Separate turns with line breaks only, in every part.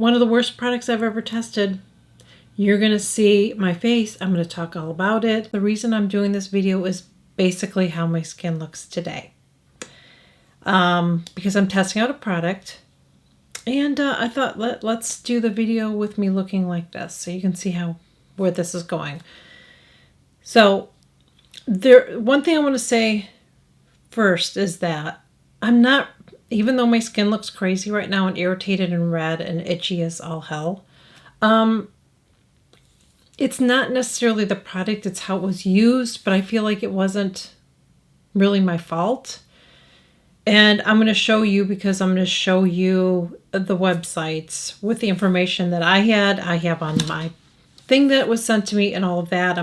one of the worst products I've ever tested. You're going to see my face. I'm going to talk all about it. The reason I'm doing this video is basically how my skin looks today. Because I'm testing out a product. And I thought, let's do the video with me looking like this so you can see where this is going. So, one thing I want to say first is that I'm not, even though my skin looks crazy right now and irritated and red and itchy as all hell, it's not necessarily the product, it's how it was used, but I feel like it wasn't really my fault. And I'm going to show you, because I'm going to show you the websites with the information that I have on my thing that was sent to me and all of that.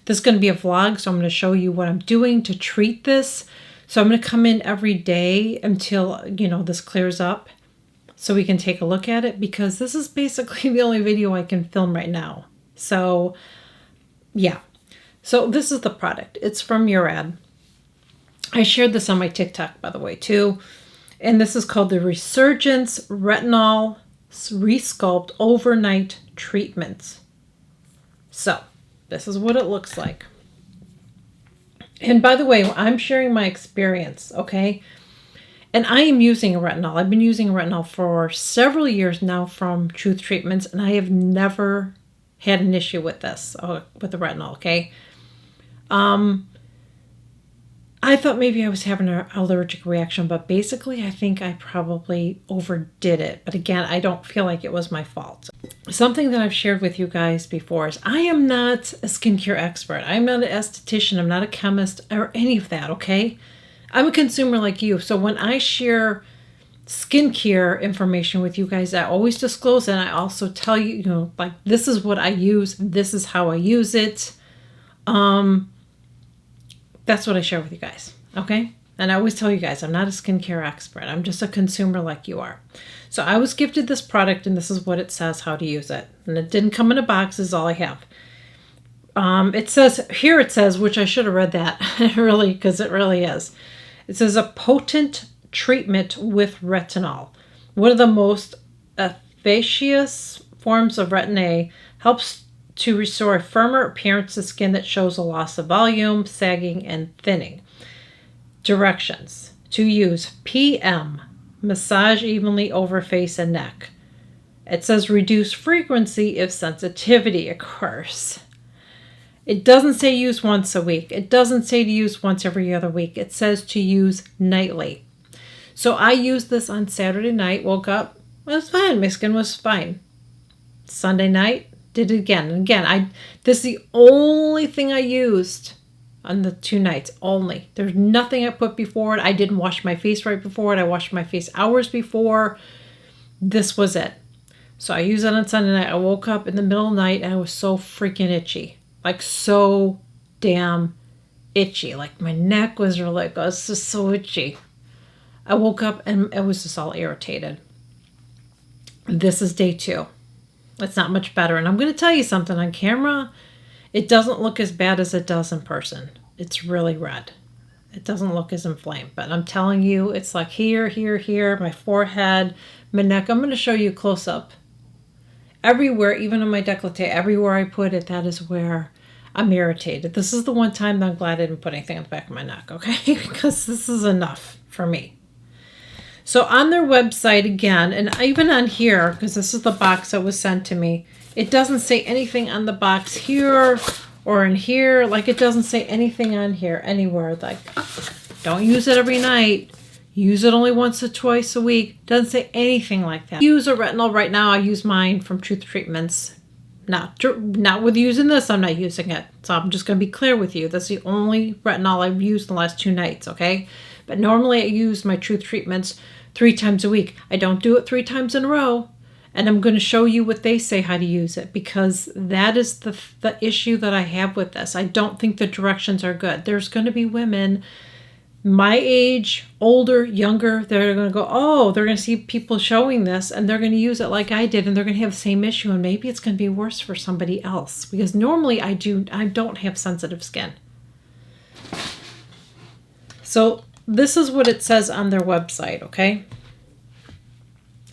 This is going to be a vlog, so I'm going to show you what I'm doing to treat this. So I'm going to come in every day until, this clears up so we can take a look at it, because this is basically the only video I can film right now. So, yeah. So this is the product. It's from Murad. I shared this on my TikTok, by the way, too. And this is called the Resurgence retinOl Resculpt Overnight Treatments. So, this is what it looks like. And by the way, I'm sharing my experience, okay? And I am using a retinol. I've been using a retinol for several years now from Truth Treatments, and I have never had an issue with this, with the retinol, okay? I thought maybe I was having an allergic reaction, but basically I think I probably overdid it. But again, I don't feel like it was my fault. Something that I've shared with you guys before is I am not a skincare expert. I'm not an esthetician. I'm not a chemist or any of that, okay? I'm a consumer like you. So when I share skincare information with you guys, I always disclose, and I also tell you, like, this is what I use. This is how I use it. That's what I share with you guys, okay? And I always tell you guys, I'm not a skincare expert. I'm just a consumer like you are. So I was gifted this product, and this is what it says, how to use it. And it didn't come in a box, is all I have. It says, which I should have read that, really, because it really is. It says, a potent treatment with retinol. One of the most efficacious forms of retin-A, helps to restore a firmer appearance to skin that shows a loss of volume, sagging, and thinning. Directions. To use: PM. Massage evenly over face and neck. It says reduce frequency if sensitivity occurs. It doesn't say use once a week. It doesn't say to use once every other week. It says to use nightly. So I used this on Saturday night, woke up, it was fine. My skin was fine. Sunday night, did it again. And again, this is the only thing I used on the 2 nights, only. There's nothing I put before it. I didn't wash my face right before it. I washed my face hours before. This was it. So I used it on Sunday night. I woke up in the middle of the night and I was so freaking itchy. Like, so damn itchy. Like, my neck was really, it was just so itchy. I woke up and it was just all irritated. This is day 2. It's not much better. And I'm going to tell you something on camera. It doesn't look as bad as it does in person. It's really red. It doesn't look as inflamed. But I'm telling you, it's like here, here, here, my forehead, my neck. I'm going to show you close up. Everywhere, even on my décolleté, everywhere I put it, that is where I'm irritated. This is the one time that I'm glad I didn't put anything on the back of my neck, okay? Because this is enough for me. So on their website, again, and even on here, because this is the box that was sent to me, it doesn't say anything on the box here or in here. Like, it doesn't say anything on here anywhere. Like, don't use it every night. Use it only once or twice a week. Doesn't say anything like that. I use a retinol right now. I use mine from Truth Treatments. Not with using this, I'm not using it. So I'm just going to be clear with you. That's the only retinol I've used in the last 2 nights, okay? But normally I use my Truth Treatments 3 times a week. I don't do it 3 times in a row. And I'm going to show you what they say how to use it, because that is the issue that I have with this. I don't think the directions are good. There's going to be women my age, older, younger, they're going to go, oh, they're going to see people showing this and they're going to use it like I did, and they're going to have the same issue, and maybe it's going to be worse for somebody else, because normally I don't have sensitive skin. So this is what it says on their website, okay?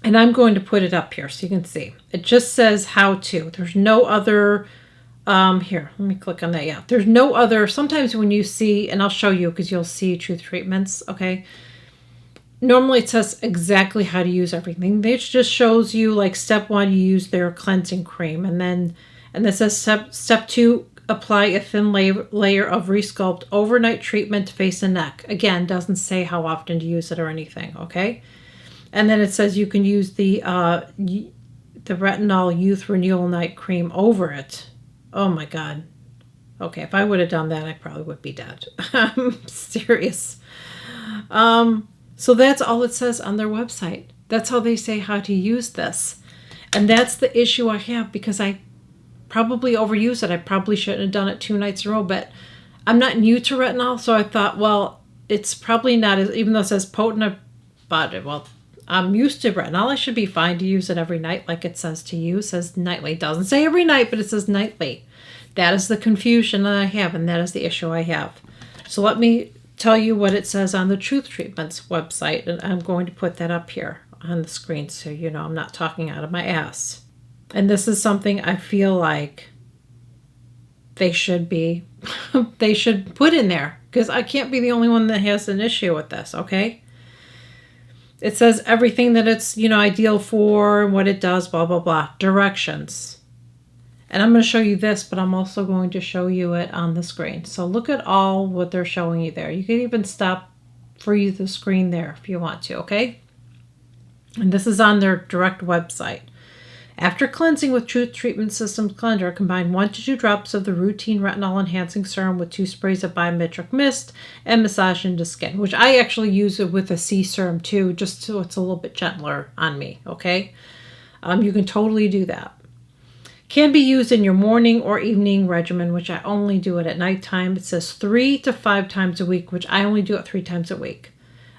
And I'm going to put it up here so you can see. It just says how to. There's no other, here, let me click on that. Yeah, there's no other, sometimes when you see, and I'll show you because you'll see Truth Treatments, okay? Normally it says exactly how to use everything. It just shows you like step 1, you use their cleansing cream. And this says step 2, apply a thin layer of Resculpt overnight treatment to face and neck. Again, doesn't say how often to use it or anything, okay? And then it says you can use the retinol youth renewal night cream over it. Oh my God. Okay, if I would have done that, I probably would be dead. I'm serious. So that's all it says on their website. That's how they say how to use this. And that's the issue I have, because I probably overuse it. I probably shouldn't have done it 2 nights in a row, but I'm not new to retinol, so I thought, well, it's probably not, even though it says potent about it, well, I'm used to retinol. I should be fine to use it every night like it says to use. It says nightly. It doesn't say every night, but it says nightly. That is the confusion that I have, and that is the issue I have. So let me tell you what it says on the Truth Treatments website, and I'm going to put that up here on the screen so you know I'm not talking out of my ass. And this is something I feel like they should they should put in there, because I can't be the only one that has an issue with this, okay? It says everything that it's, ideal for and what it does, blah, blah, blah. Directions. And I'm going to show you this, but I'm also going to show you it on the screen. So look at all what they're showing you there. You can even stop freeze the screen there if you want to, okay? And this is on their direct website. After cleansing with Truth Treatment Systems Cleanser, combine 1 to 2 drops of the routine retinol enhancing serum with 2 sprays of biometric mist and massage into skin, which I actually use it with a C serum too, just so it's a little bit gentler on me, okay? You can totally do that. Can be used in your morning or evening regimen, which I only do it at nighttime. It says 3 to 5 times a week, which I only do it 3 times a week.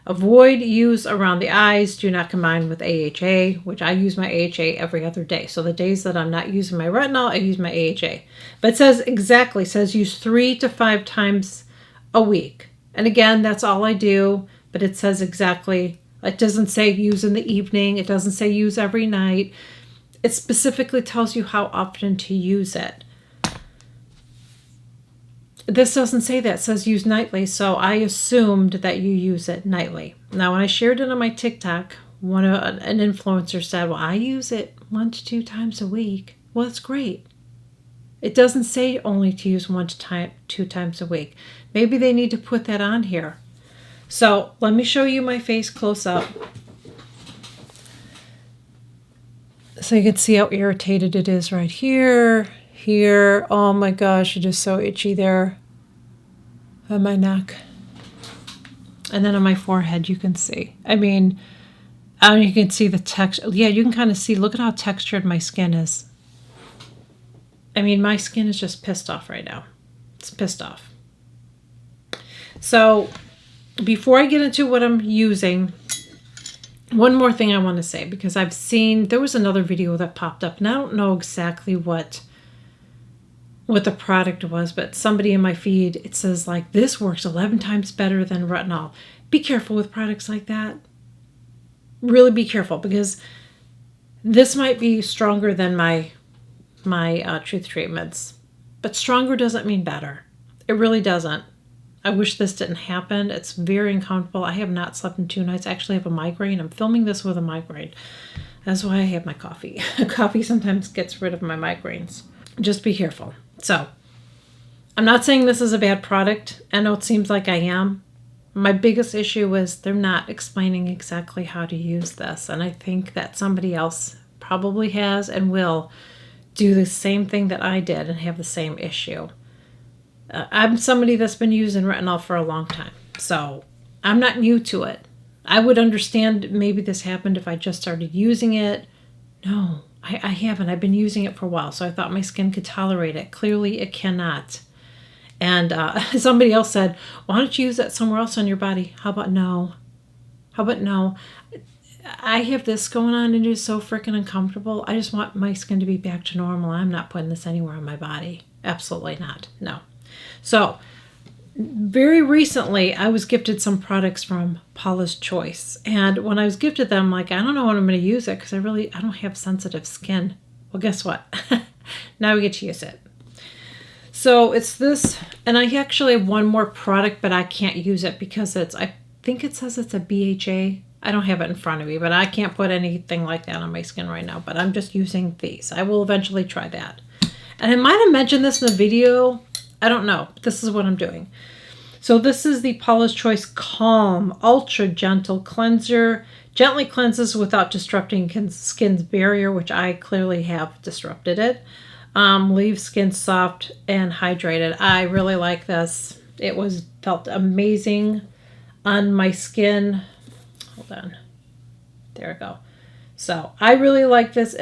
Avoid use around the eyes. Do not combine with AHA, which I use my AHA every other day. So the days that I'm not using my retinol, I use my AHA. But it says use 3 to 5 times a week. And again, that's all I do, but it says exactly, it doesn't say use in the evening. It doesn't say use every night. It specifically tells you how often to use it. This doesn't say that. It says use nightly, so I assumed that you use it nightly. Now, when I shared it on my TikTok, an influencer said, well, I use it 1 to 2 times a week. Well, that's great. It doesn't say only to use 1 to 2 times a week. Maybe they need to put that on here. So let me show you my face close up, so you can see how irritated it is right here. Here, oh my gosh, it is so itchy there on my neck. And then on my forehead, you can see. I mean, you can see the texture. Yeah, you can kind of see, look at how textured my skin is. I mean, my skin is just pissed off right now. It's pissed off. So before I get into what I'm using, one more thing I want to say, because I've seen, there was another video that popped up, and I don't know exactly what the product was, but somebody in my feed, it says like, this works 11 times better than retinol. Be careful with products like that. Really be careful, because this might be stronger than my Truth Treatments, but stronger doesn't mean better. It really doesn't. I wish this didn't happen. It's very uncomfortable. I have not slept in 2 nights. I actually have a migraine. I'm filming this with a migraine. That's why I have my coffee. Coffee sometimes gets rid of my migraines. Just be careful. So, I'm not saying this is a bad product. I know it seems like I am. My biggest issue is they're not explaining exactly how to use this. And I think that somebody else probably has and will do the same thing that I did and have the same issue. I'm somebody that's been using retinol for a long time, so I'm not new to it. I would understand maybe this happened if I just started using it. No, I haven't. I've been using it for a while, so I thought my skin could tolerate it. Clearly, it cannot. And somebody else said, why don't you use that somewhere else on your body? How about no? How about no? I have this going on and it is so freaking uncomfortable. I just want my skin to be back to normal. I'm not putting this anywhere on my body. Absolutely not. No. So very recently, I was gifted some products from Paula's Choice. And when I was gifted them, like, I don't know when I'm going to use it because I don't have sensitive skin. Well, guess what? Now we get to use it. So it's this, and I actually have one more product, but I can't use it because I think it says it's a BHA. I don't have it in front of me, but I can't put anything like that on my skin right now. But I'm just using these. I will eventually try that. And I might have mentioned this in the video. I don't know. This is what I'm doing. So this is the Paula's Choice Calm Ultra Gentle Cleanser. Gently cleanses without disrupting skin's barrier, which I clearly have disrupted it. Leaves skin soft and hydrated. I really like this. It felt amazing on my skin. Hold on. There we go. So I really like this.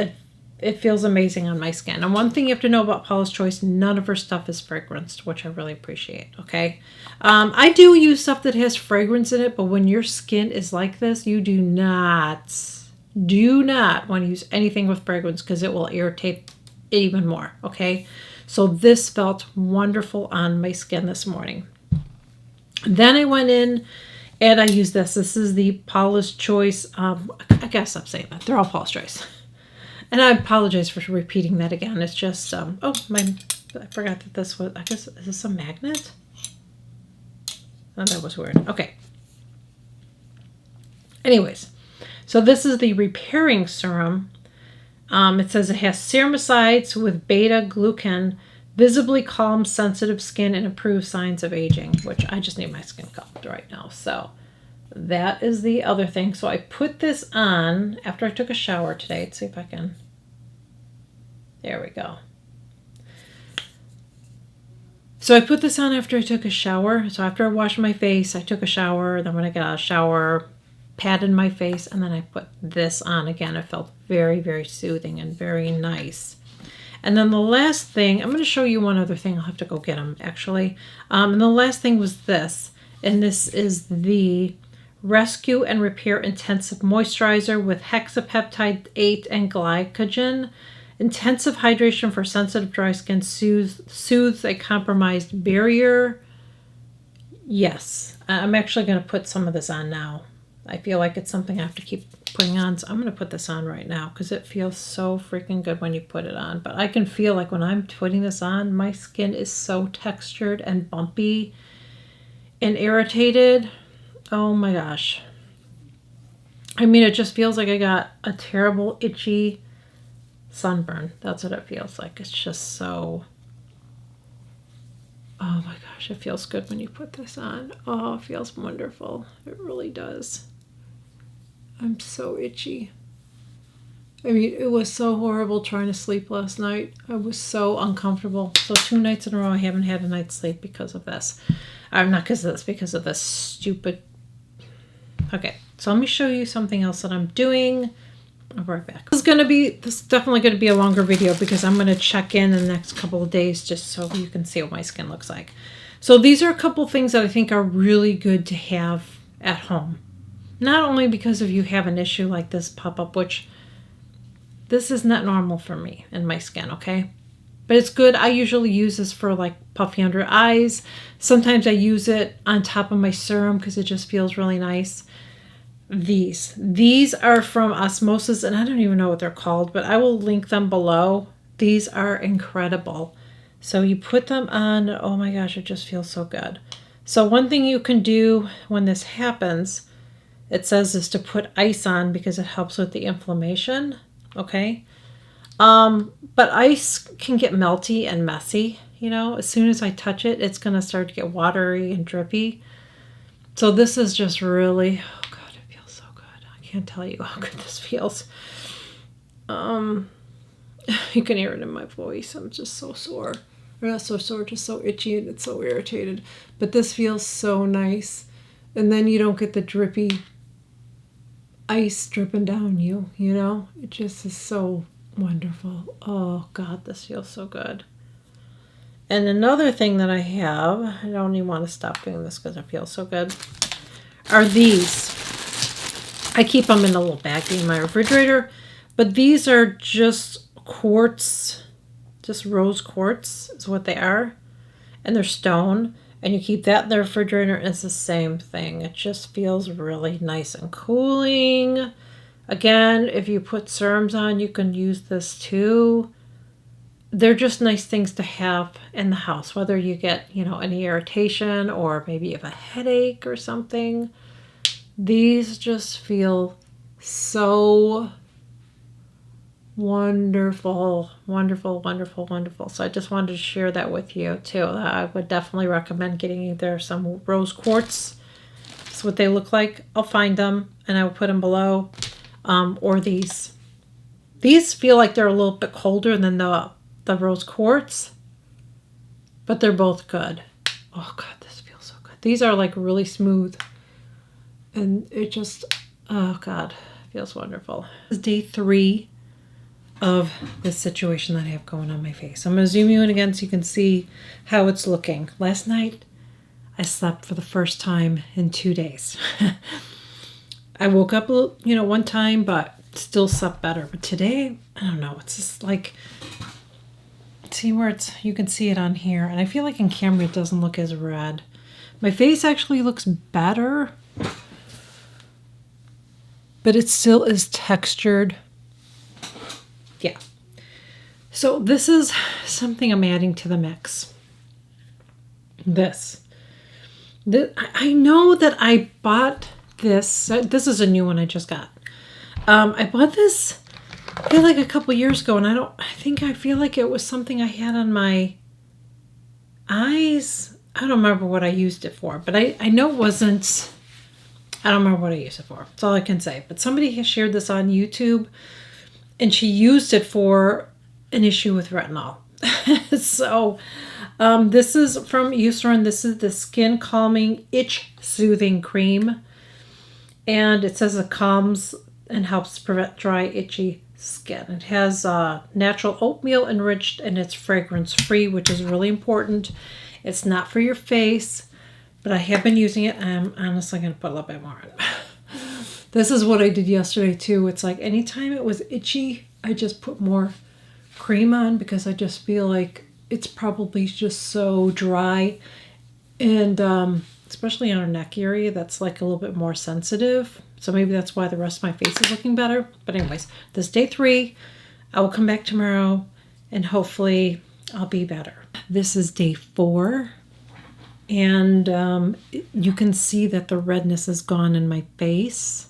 It feels amazing on my skin. And one thing you have to know about Paula's Choice, none of her stuff is fragranced, which I really appreciate, okay? I do use stuff that has fragrance in it, but when your skin is like this, you do not want to use anything with fragrance because it will irritate it even more, okay? So this felt wonderful on my skin this morning. Then I went in and I used this. This is the Paula's Choice. I gotta stop saying that. They're all Paula's Choice. And I apologize for repeating that again. It's just, I forgot that this was, I guess, is this a magnet? Oh, that was weird. Okay. Anyways, so this is the repairing serum. It says it has ceramicides with beta-glucan, visibly calms sensitive skin and improves signs of aging, which I just need my skin calmed right now. So that is the other thing. So I put this on after I took a shower today. Let's see if I can. There we go. So I put this on after I took a shower. So after I washed my face, I took a shower. Then when I got out of the shower, patted my face, and then I put this on again. It felt very, very soothing and very nice. And then the last thing, I'm going to show you one other thing. I'll have to go get them, actually. And the last thing was this. And this is the Rescue and Repair Intensive Moisturizer with Hexapeptide 8 and Glycogen. Intensive hydration for sensitive dry skin, soothes a compromised barrier. Yes, I'm actually going to put some of this on now. I feel like it's something I have to keep putting on, so I'm going to put this on right now because it feels so freaking good when you put it on. But I can feel like when I'm putting this on, my skin is so textured and bumpy and irritated. Oh my gosh. I mean, it just feels like I got a terrible, itchy sunburn. That's what it feels like. It's just so, oh my gosh, it feels good when you put this on. Oh, it feels wonderful. It really does. I'm so itchy. I mean, it was so horrible trying to sleep last night. I was so uncomfortable. So 2 nights in a row I haven't had a night's sleep because of this. Not because of this, because of this stupid. Okay, so let me show you something else that I'm doing. I'll be right back. This is definitely going to be a longer video because I'm going to check in the next couple of days just so you can see what my skin looks like. So these are a couple things that I think are really good to have at home. Not only because if you have an issue like this pop up, which this is not normal for me and my skin, okay? But it's good. I usually use this for like puffy under eyes. Sometimes I use it on top of my serum because it just feels really nice. These are from Osmosis, and I don't even know what they're called, but I will link them below. These are incredible. So you put them on, oh my gosh, it just feels so good. So one thing you can do when this happens, it says, is to put ice on because it helps with the inflammation, okay? But ice can get melty and messy, you know. As soon as I touch it, it's going to start to get watery and drippy. So this is just really, oh God, it feels so good. I can't tell you how good this feels. You can hear it in my voice. I'm just so sore. Or not so sore, just so itchy, and it's so irritated. But this feels so nice. And then you don't get the drippy ice dripping down you, you know? It just is so wonderful. Oh God, this feels so good. And another thing that I have, I don't even want to stop doing this because it feels so good, are these. I keep them in a little baggie in my refrigerator, but these are just quartz, just rose quartz is what they are. And they're stone. and you keep that in the refrigerator, it's the same thing. It just feels really nice and cooling. Again, if you put serums on, you can use this too. They're just nice things to have in the house, whether you get, any irritation or maybe you have a headache or something. These just feel so wonderful, wonderful, wonderful, wonderful. So I just wanted to share that with you too. I would definitely recommend getting either some rose quartz. That's what they look like. I'll find them and I will put them below. Or these. These feel like they're a little bit colder than the rose quartz, but they're both good. Oh God, this feels so good. These are like really smooth, and it just, oh God, feels wonderful. This is day 3 of this situation that I have going on my face. I'm going to zoom you in again so you can see how it's looking. Last night, I slept for the first time in 2 days. I woke up a little, one time, but still slept better. But today, I don't know, it's just like, see where you can see it on here, and I feel like in camera it doesn't look as red. My face actually looks better, but it still is textured. Yeah. So this is something I'm adding to the mix. This I know that I bought this. This is a new one I just got. I bought this I feel like a couple years ago, and I feel like it was something I had on my eyes. I don't remember what I used it for, but I know it wasn't, I don't remember what I used it for. That's all I can say. But somebody has shared this on YouTube, and she used it for an issue with retinol. So this is from Eucerin. This is the Skin Calming Itch Soothing Cream. And it says it calms and helps prevent dry, itchy skin. It has natural oatmeal enriched, and it's fragrance free, which is really important. It's not for your face, but I have been using it, and I'm honestly going to put a little bit more on it. This is what I did yesterday too. It's like anytime it was itchy, I just put more cream on because I just feel like it's probably just so dry, and especially on our neck area, that's like a little bit more sensitive. So maybe that's why the rest of my face is looking better. But anyways, this is day 3. I will come back tomorrow and hopefully I'll be better. This is day 4. And you can see that the redness is gone in my face.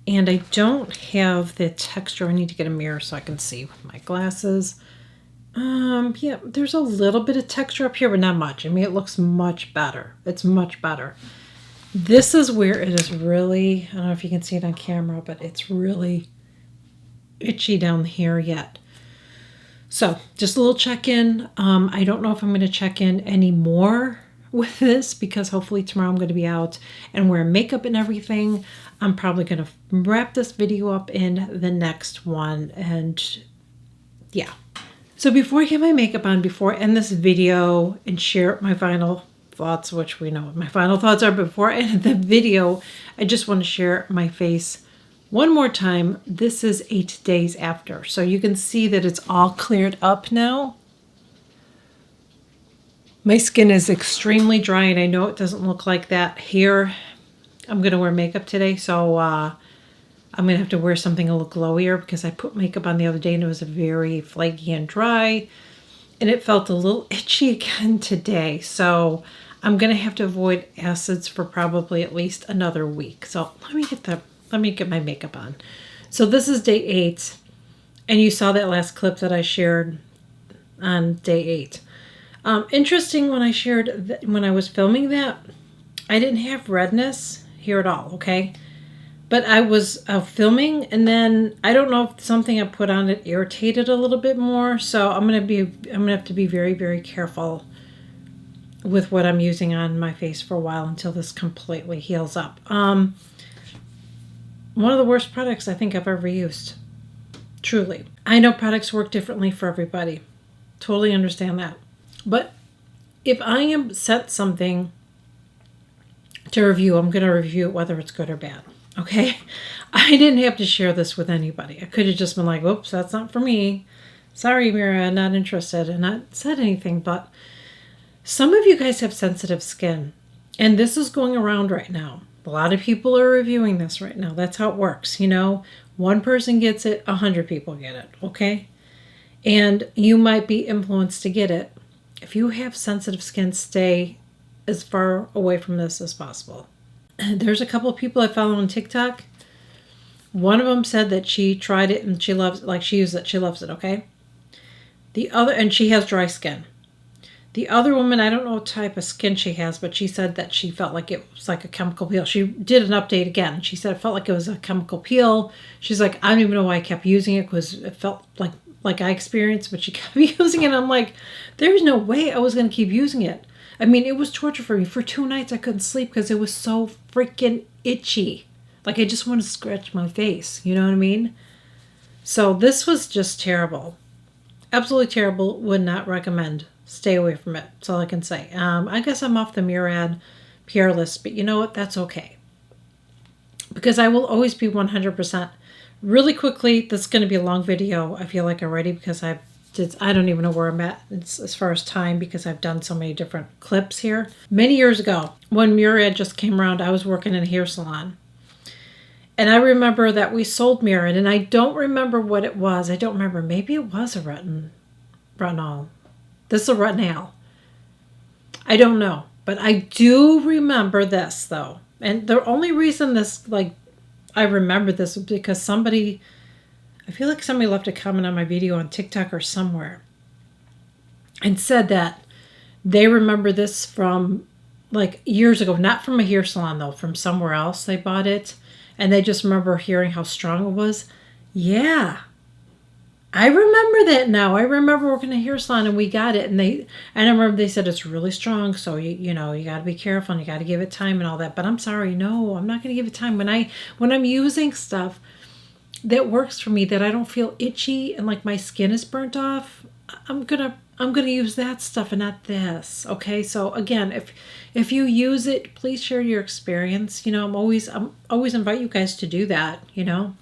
And I don't have the texture. I need to get a mirror so I can see with my glasses. Yeah, there's a little bit of texture up here, but not much. I mean, it looks much better. It's much better. This is where it is really, I don't know if you can see it on camera, but it's really itchy down here yet. So just a little check-in. I don't know if I'm going to check in anymore with this because hopefully tomorrow I'm going to be out and wear makeup and everything. I'm probably going to wrap this video up in the next one. And yeah. So before I get my makeup on, before I end this video and share my final thoughts, which we know what my final thoughts are, before I end the video, I just want to share my face one more time. This is 8 days after. So you can see that it's all cleared up now. My skin is extremely dry, and I know it doesn't look like that here. I'm going to wear makeup today, so I'm going to have to wear something a little glowier because I put makeup on the other day and it was very flaky and dry, and it felt a little itchy again today. So I'm going to have to avoid acids for probably at least another week. So let me get my makeup on. So this is day 8, and you saw that last clip that I shared on day 8. Interesting, when I was filming that, I didn't have redness here at all, okay? But I was filming, and then I don't know if something I put on it irritated a little bit more. So I'm gonna have to be very, very careful with what I'm using on my face for a while until this completely heals up. One of the worst products I think I've ever used. Truly. I know products work differently for everybody. Totally understand that. But if I am sent something to review, I'm going to review it whether it's good or bad. Okay? I didn't have to share this with anybody. I could have just been like, oops, that's not for me. Sorry, Mira, not interested, and not said anything. But Some of you guys have sensitive skin, and this is going around right now. A lot of people are reviewing this right now. That's how it works. You know, one person gets it, 100 people get it, okay? And you might be influenced to get it. If you have sensitive skin, stay as far away from this as possible. There's a couple of people I follow on TikTok. One of them said that she tried it and she loves it, like she used it, she loves it, okay? The other, and she has dry skin. The other woman, I don't know what type of skin she has, but she said that she felt like it was like a chemical peel. She did an update again. She said it felt like it was a chemical peel. She's like, I don't even know why I kept using it, because it felt like I experienced, but she kept using it. I'm like, there's no way I was going to keep using it. I mean, it was torture for me. For 2 nights, I couldn't sleep because it was so freaking itchy. Like, I just want to scratch my face. You know what I mean? So this was just terrible. Absolutely terrible. Would not recommend. Stay away from it. That's all I can say. I guess I'm off the Murad PR list, but you know what? That's okay. Because I will always be 100%. Really quickly, this is going to be a long video, I feel like already, because I don't even know where I'm at as far as time, because I've done so many different clips here. Many years ago, when Murad just came around, I was working in a hair salon. And I remember that we sold Murad, and I don't remember what it was. I don't remember. Maybe it was a retinol. This is a retinAl. I don't know. But I do remember this, though. And the only reason this, like, I remember this was because somebody, I feel like somebody left a comment on my video on TikTok or somewhere and said that they remember this from, like, years ago. Not from a hair salon, though. From somewhere else they bought it. And they just remember hearing how strong it was. Yeah. I remember that now. I remember working in a hair salon and we got it, and I remember they said it's really strong, so you know, you got to be careful and you got to give it time and all that. But I'm sorry, no, I'm not going to give it time. When I'm using stuff that works for me, that I don't feel itchy and like my skin is burnt off, I'm gonna use that stuff and not this. Okay, so again, if you use it, please share your experience. You know, I'm always invite you guys to do that. You know.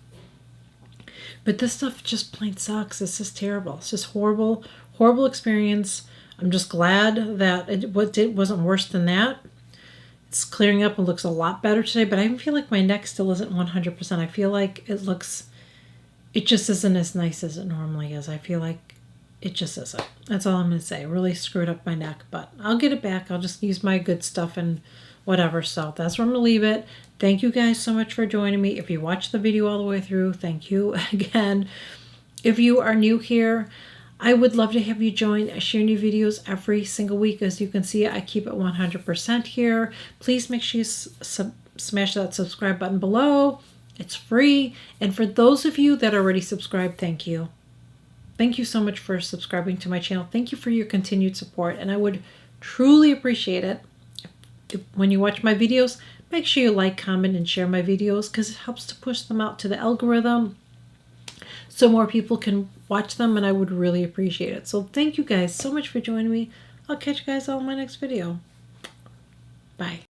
But this stuff just plain sucks. It's just terrible. It's just horrible, horrible experience. I'm just glad that it wasn't worse than that. It's clearing up and looks a lot better today, but I feel like my neck still isn't 100%. I feel like it just isn't as nice as it normally is. I feel like it just isn't. That's all I'm going to say. Really screwed up my neck, but I'll get it back. I'll just use my good stuff and whatever. So that's where I'm going to leave it. Thank you guys so much for joining me. If you watched the video all the way through, thank you again. If you are new here, I would love to have you join. I share new videos every single week. As you can see, I keep it 100% here. Please make sure you smash that subscribe button below. It's free. And for those of you that are already subscribed, thank you. Thank you so much for subscribing to my channel. Thank you for your continued support. And I would truly appreciate it when you watch my videos. Make sure you like, comment, and share my videos, because it helps to push them out to the algorithm so more people can watch them, and I would really appreciate it. So thank you guys so much for joining me. I'll catch you guys all in my next video. Bye.